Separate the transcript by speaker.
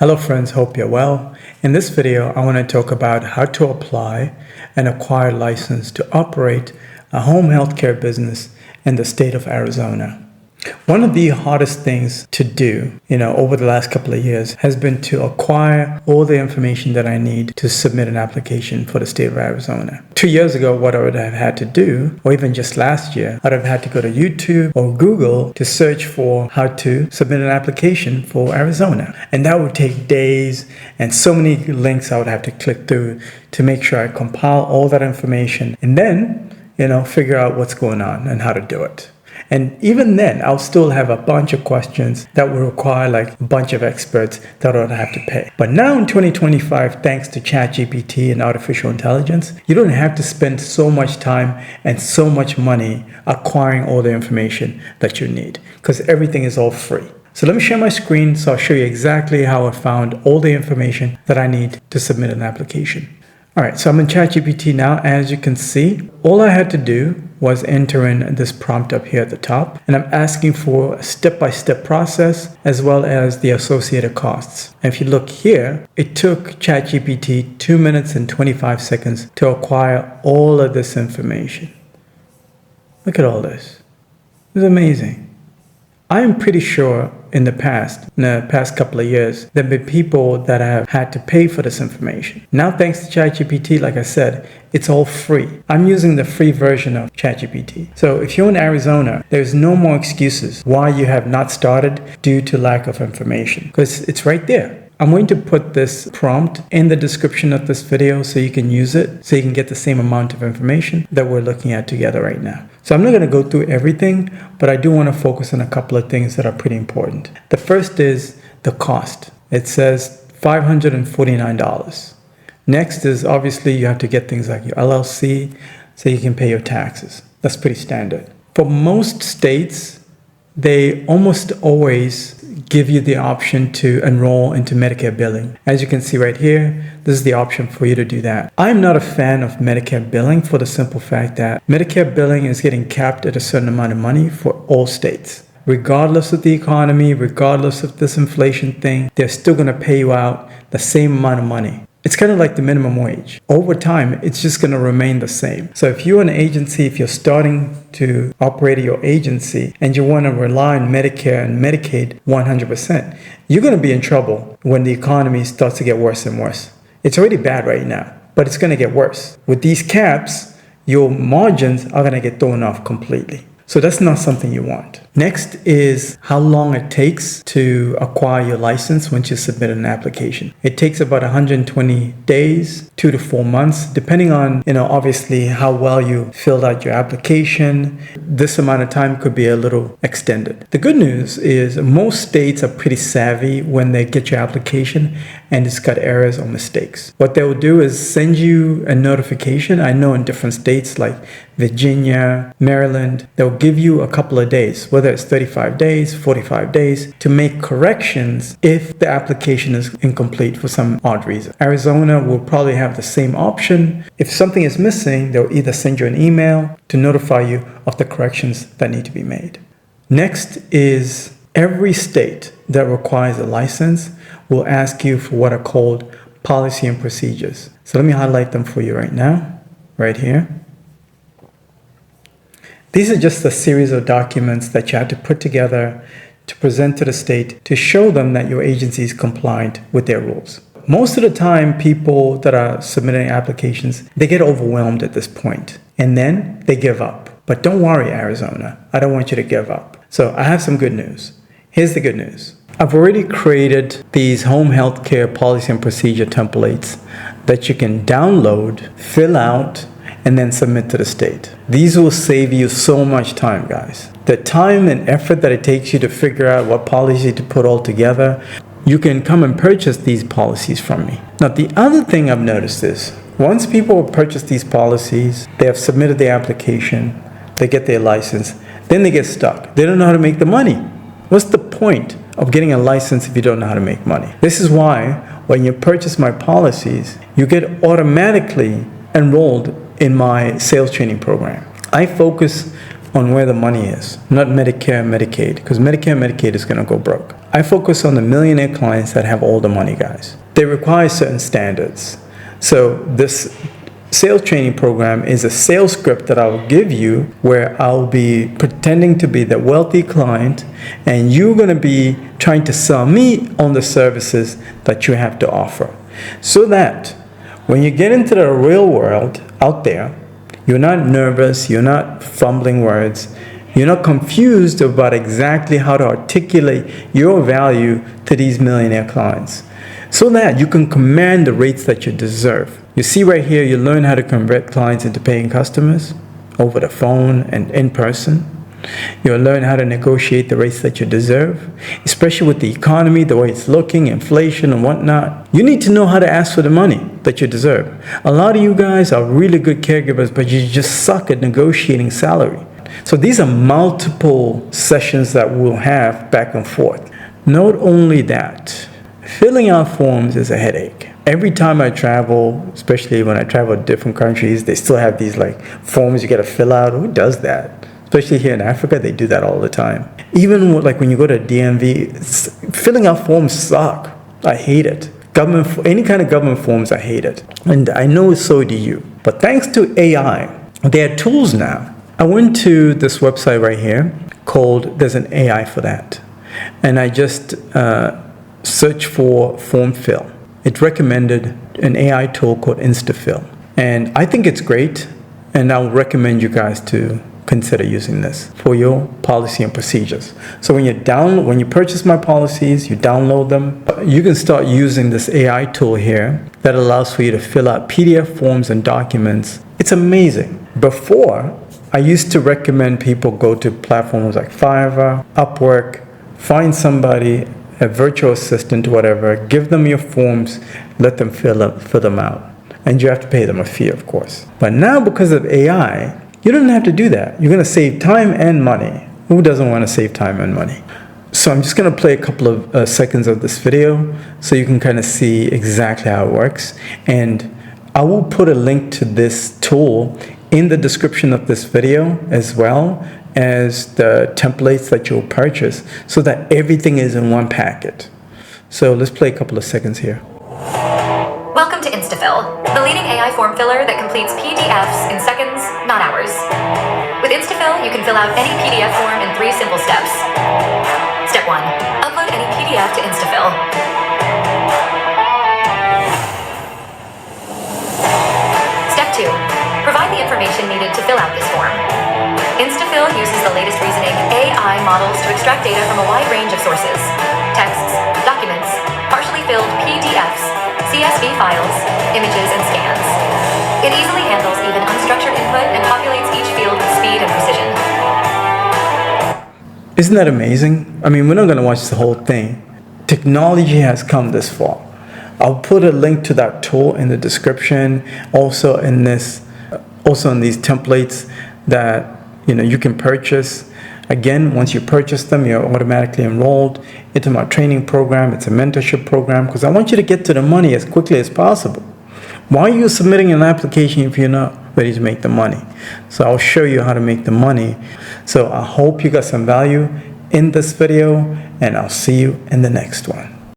Speaker 1: Hello friends, hope you're well. In this video, I want to talk about how to apply and acquire a license to operate a home healthcare business in the state of Arizona. One of the hardest things to do, over the last couple of years has been to acquire all the information that I need to submit an application for the state of Arizona. 2 years ago, what I would have had to do, or even just last year, I'd have had to go to YouTube or Google to search for how to submit an application for Arizona. And that would take days and so many links I would have to click through to make sure I compile all that information and then, figure out what's going on and how to do it. And even then, I'll still have a bunch of questions that will require like a bunch of experts that I'll have to pay. But now in 2025, thanks to ChatGPT and artificial intelligence, you don't have to spend so much time and so much money acquiring all the information that you need because everything is all free. So let me share my screen so I'll show you exactly how I found all the information that I need to submit an application. All right, so I'm in ChatGPT now. As you can see, all I had to do was enter in this prompt up here at the top, and I'm asking for a step-by-step process as well as the associated costs. And if you look here, it took ChatGPT 2 minutes and 25 seconds to acquire all of this information. Look at all this. It's amazing. I am pretty sure in the past couple of years, there have been people that have had to pay for this information. Now, thanks to ChatGPT, like I said, it's all free. I'm using the free version of ChatGPT. So if you're in Arizona, there's no more excuses why you have not started due to lack of information, because it's right there. I'm going to put this prompt in the description of this video so you can use it, so you can get the same amount of information that we're looking at together right now. So I'm not going to go through everything, but I do want to focus on a couple of things that are pretty important. The first is the cost. It says $549. Next is obviously you have to get things like your LLC so you can pay your taxes. That's pretty standard. For most states, they almost always give you the option to enroll into Medicare billing. As you can see right here, this is the option for you to do that. I'm not a fan of Medicare billing for the simple fact that Medicare billing is getting capped at a certain amount of money for all states. Regardless of the economy, regardless of this inflation thing, they're still going to pay you out the same amount of money. It's kind of like the minimum wage. Over time, it's just going to remain the same. So if you're an agency, if you're starting to operate your agency and you want to rely on Medicare and Medicaid 100%, you're going to be in trouble when the economy starts to get worse and worse. It's already bad right now, but it's going to get worse. With these caps, your margins are going to get thrown off completely. So that's not something you want. Next is how long it takes to acquire your license once you submit an application. It takes about 120 days, 2 to 4 months, depending on, obviously how well you filled out your application. This amount of time could be a little extended. The good news is most states are pretty savvy when they get your application and it's got errors or mistakes. What they will do is send you a notification. I know in different states like Virginia, Maryland, they'll give you a couple of days, whether it's 35 days, 45 days, to make corrections if the application is incomplete for some odd reason. Arizona will probably have the same option. If something is missing, they'll either send you an email to notify you of the corrections that need to be made. Next is every state that requires a license will ask you for what are called policy and procedures. So let me highlight them for you right now, right here. These are just a series of documents that you have to put together to present to the state to show them that your agency is compliant with their rules. Most of the time, people that are submitting applications, they get overwhelmed at this point and then they give up. But don't worry, Arizona. I don't want you to give up. So I have some good news. Here's the good news. I've already created these home healthcare policy and procedure templates that you can download, fill out, and then submit to the state. These will save you so much time, guys. The time and effort that it takes you to figure out what policy to put all together, you can come and purchase these policies from me. Now, the other thing I've noticed is, once people purchase these policies, they have submitted their application, they get their license, then they get stuck. They don't know how to make the money. What's the point of getting a license if you don't know how to make money? This is why when you purchase my policies, you get automatically enrolled in my sales training program. I focus on where the money is, not Medicare and Medicaid, because Medicare and Medicaid is going to go broke. I focus on the millionaire clients that have all the money, guys. They require certain standards. So this sales training program is a sales script that I'll give you where I'll be pretending to be the wealthy client, and you're going to be trying to sell me on the services that you have to offer. So that when you get into the real world out there, you're not nervous, you're not fumbling words, you're not confused about exactly how to articulate your value to these millionaire clients, so that you can command the rates that you deserve. You see right here, you learn how to convert clients into paying customers over the phone and in person. You'll learn how to negotiate the rates that you deserve, especially with the economy, the way it's looking, inflation and whatnot. You need to know how to ask for the money that you deserve. A lot of you guys are really good caregivers, but you just suck at negotiating salary. So these are multiple sessions that we'll have back and forth. Not only that, filling out forms is a headache. Every time I travel, especially when I travel to different countries, they still have these like forms you got to fill out. Who does that? Especially here in Africa, they do that all the time. Even like when you go to DMV, filling out forms suck. I hate it. Any kind of government forms, I hate it. And I know so do you. But thanks to AI, there are tools now. I went to this website right here called, there's an AI for that. And I just searched for form fill. It recommended an AI tool called InstaFill. And I think it's great. And I'll recommend you guys to consider using this for your policy and procedures. So when you purchase my policies, you download them, you can start using this AI tool here that allows for you to fill out PDF forms and documents. It's amazing. Before, I used to recommend people go to platforms like Fiverr, Upwork, find somebody, a virtual assistant, whatever, give them your forms, let them fill them out. And you have to pay them a fee, of course. But now because of AI, you don't have to do that. You're going to save time and money. Who doesn't want to save time and money? So I'm just going to play a couple of seconds of this video so you can kind of see exactly how it works. And I will put a link to this tool in the description of this video, as well as the templates that you'll purchase, so that everything is in one packet. So let's play a couple of seconds here.
Speaker 2: Welcome to InstaFill, the leading AI form filler that completes PDFs in seconds, not hours. With InstaFill, you can fill out any PDF form in 3 simple steps. Step 1. Upload any PDF to InstaFill. Step 2. Provide the information needed to fill out this form. InstaFill uses the latest reasoning AI models to extract data from a wide range of sources: texts, documents, partially filled PDFs, CSV files, images, and scans. It easily handles even unstructured input and populates each field with speed and precision.
Speaker 1: Isn't that amazing? I mean, we're not going to watch the whole thing. Technology has come this far. I'll put a link to that tool in the description, also in these templates that you can purchase. Again, once you purchase them, you're automatically enrolled into my training program. It's a mentorship program because I want you to get to the money as quickly as possible. Why are you submitting an application if you're not ready to make the money? So I'll show you how to make the money. So I hope you got some value in this video, and I'll see you in the next one.